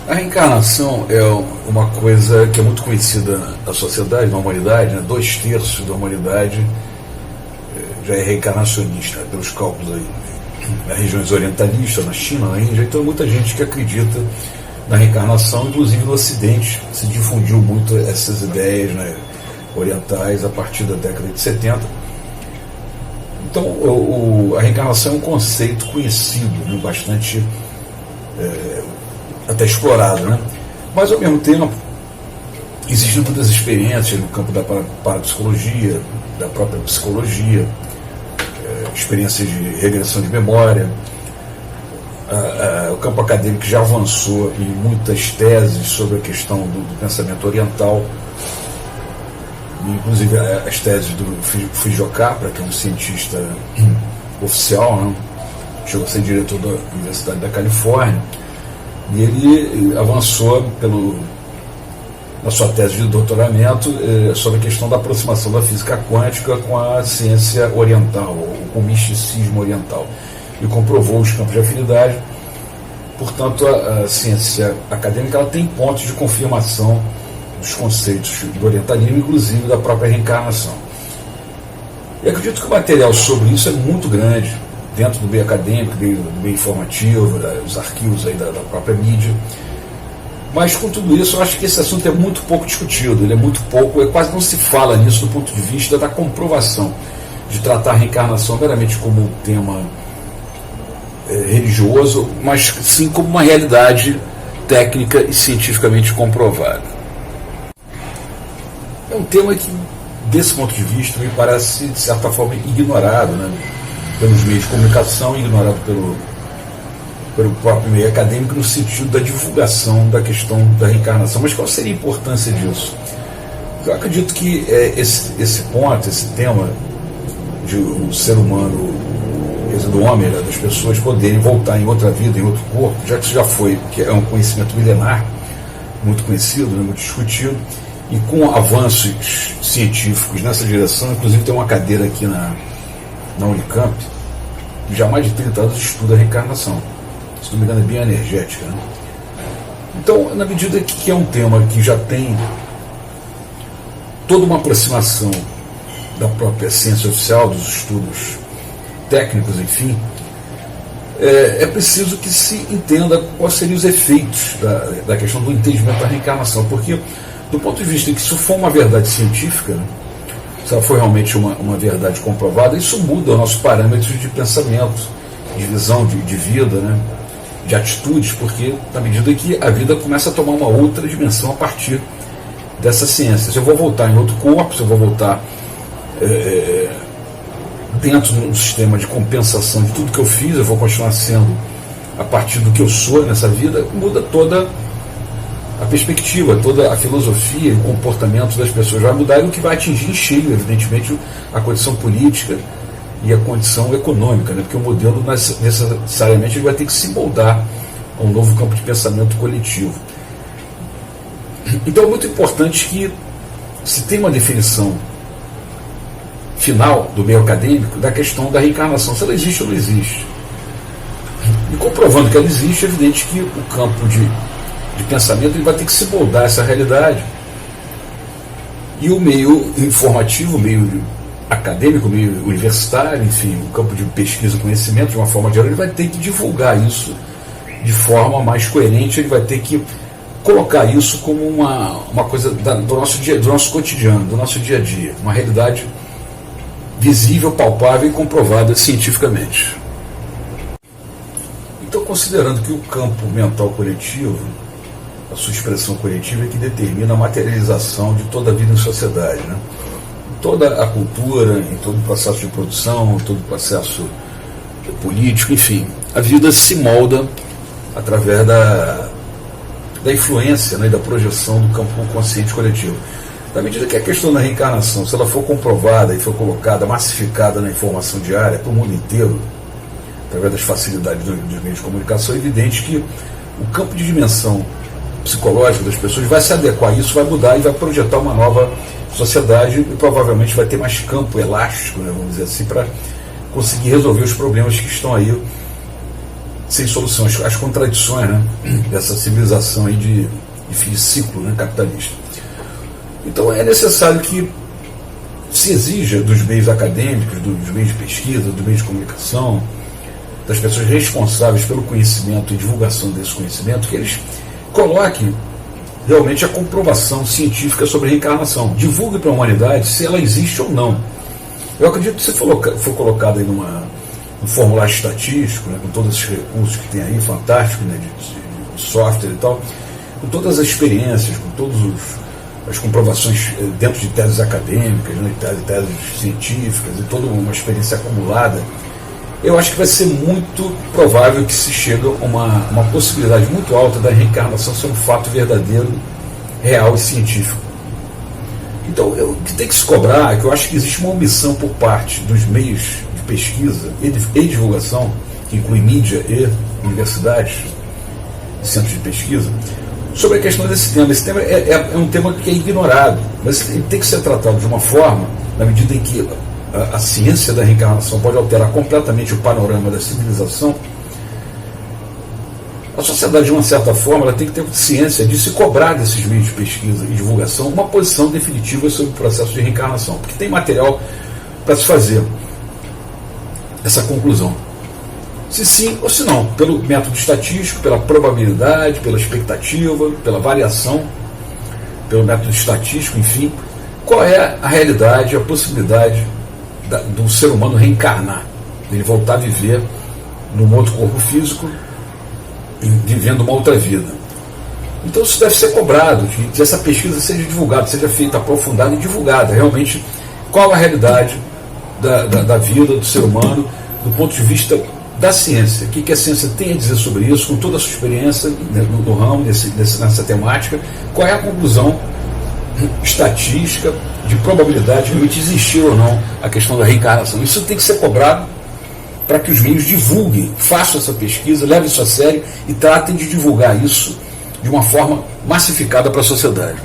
A reencarnação é uma coisa que é muito conhecida na sociedade, na humanidade, né? 2/3 da humanidade já é reencarnacionista, né? Pelos cálculos aí, nas regiões orientalistas, na China, na Índia. Então, muita gente que acredita na reencarnação, inclusive no Ocidente, se difundiu muito essas ideias, né, orientais a partir da década de 70. Então, a reencarnação é um conceito conhecido, né, bastante até explorado, né? Mas, ao mesmo tempo, existem muitas experiências no campo da parapsicologia, da própria psicologia, experiências de regressão de memória. O campo acadêmico já avançou em muitas teses sobre a questão do pensamento oriental, inclusive as teses do Frijo Capra, que é um cientista oficial, né? Chegou a ser diretor da Universidade da Califórnia, e ele avançou na sua tese de doutoramento sobre a questão da aproximação da física quântica com a ciência oriental, ou com o misticismo oriental, e comprovou os campos de afinidade. Portanto, a ciência acadêmica ela tem pontos de confirmação dos conceitos do orientalismo, inclusive da própria reencarnação. E acredito que o material sobre isso é muito grande, dentro do meio acadêmico, do meio informativo, dos arquivos aí da própria mídia. Mas, com tudo isso, eu acho que esse assunto é muito pouco discutido, ele é muito pouco, quase não se fala nisso do ponto de vista da comprovação, de tratar a reencarnação meramente como um tema religioso, mas sim como uma realidade técnica e cientificamente comprovada. É um tema que, desse ponto de vista, me parece, de certa forma, ignorado, né, pelos meios de comunicação, ignorado pelo próprio meio acadêmico, no sentido da divulgação da questão da reencarnação. Mas qual seria a importância disso? Eu acredito que esse ponto, esse tema de um ser humano, do homem, das pessoas poderem voltar em outra vida, em outro corpo, já que isso já foi, que é um conhecimento milenar, muito conhecido, né, muito discutido, e com avanços científicos nessa direção. Inclusive tem uma cadeira aqui na Unicamp, que já há mais de 30 anos estuda a reencarnação. Se não me engano, é bioenergética, né? Então, na medida que é um tema que já tem toda uma aproximação da própria ciência oficial, dos estudos técnicos, enfim, é preciso que se entenda quais seriam os efeitos da questão do entendimento da reencarnação, porque, do ponto de vista em que isso for uma verdade científica, né, se ela for realmente uma verdade comprovada, isso muda o nosso parâmetro de pensamento, de visão de vida, né, de atitudes, porque na medida que a vida começa a tomar uma outra dimensão a partir dessa ciência. Se eu vou voltar em outro corpo, se eu vou voltar dentro de um sistema de compensação de tudo que eu fiz, eu vou continuar sendo a partir do que eu sou nessa vida, muda toda a perspectiva, toda a filosofia e o comportamento das pessoas vai mudar, e o que vai atingir em cheio, evidentemente, a condição política e a condição econômica, né? Porque o modelo necessariamente ele vai ter que se moldar a um novo campo de pensamento coletivo. Então é muito importante que se tenha uma definição final do meio acadêmico da questão da reencarnação, se ela existe ou não existe. E comprovando que ela existe, é evidente que o campo de pensamento ele vai ter que se moldar essa realidade. E o meio informativo, o meio acadêmico, o meio universitário, enfim, o campo de pesquisa e conhecimento, de uma forma geral, ele vai ter que divulgar isso de forma mais coerente, ele vai ter que colocar isso como uma coisa do nosso cotidiano, do nosso dia a dia, uma realidade visível, palpável e comprovada cientificamente. Então, considerando que o campo mental coletivo, a sua expressão coletiva é que determina a materialização de toda a vida em sociedade, né? Toda a cultura, em todo o processo de produção, em todo o processo político, enfim, a vida se molda através da influência, né, e da projeção do campo consciente coletivo. Na medida que a questão da reencarnação, se ela for comprovada e for colocada, massificada na informação diária para o mundo inteiro, através das facilidades dos meios de comunicação, é evidente que o campo de dimensão psicológica das pessoas vai se adequar a isso, vai mudar e vai projetar uma nova sociedade e provavelmente vai ter mais campo elástico, né, vamos dizer assim, para conseguir resolver os problemas que estão aí sem solução, as contradições, né, dessa civilização aí de ciclo, né, capitalista. Então é necessário que se exija dos meios acadêmicos, dos meios de pesquisa, dos meios de comunicação, das pessoas responsáveis pelo conhecimento e divulgação desse conhecimento, que eles coloquem realmente a comprovação científica sobre a reencarnação. Divulgue para a humanidade se ela existe ou não. Eu acredito que se for colocado aí num formulário estatístico, né, com todos esses recursos que tem aí, fantástico, né, de software e tal, com todas as experiências, com todas as comprovações dentro de teses acadêmicas, né, teses científicas e toda uma experiência acumulada, eu acho que vai ser muito provável que se chegue a uma possibilidade muito alta da reencarnação ser um fato verdadeiro, real e científico. Então, o que tem que se cobrar é que eu acho que existe uma omissão por parte dos meios de pesquisa e divulgação, que inclui mídia e universidades, centros de pesquisa, sobre a questão desse tema. Esse tema é um tema que é ignorado, mas ele tem que ser tratado de uma forma, na medida em que a ciência da reencarnação pode alterar completamente o panorama da civilização. A sociedade, de uma certa forma, ela tem que ter ciência de se cobrar desses meios de pesquisa e divulgação uma posição definitiva sobre o processo de reencarnação, porque tem material para se fazer essa conclusão. Se sim ou se não, pelo método estatístico, pela probabilidade, pela expectativa, pela variação, pelo método estatístico, enfim, qual é a realidade, a possibilidade do ser humano reencarnar, ele voltar a viver num outro corpo físico, vivendo uma outra vida. Então isso deve ser cobrado, que essa pesquisa seja divulgada, seja feita aprofundada e divulgada, realmente qual a realidade da vida do ser humano do ponto de vista da ciência, o que a ciência tem a dizer sobre isso, com toda a sua experiência no ramo, nessa temática, qual é a conclusão estatística, de probabilidade de realmente existir ou não a questão da reencarnação. Isso tem que ser cobrado para que os meios divulguem, façam essa pesquisa, levem isso a sério e tratem de divulgar isso de uma forma massificada para a sociedade.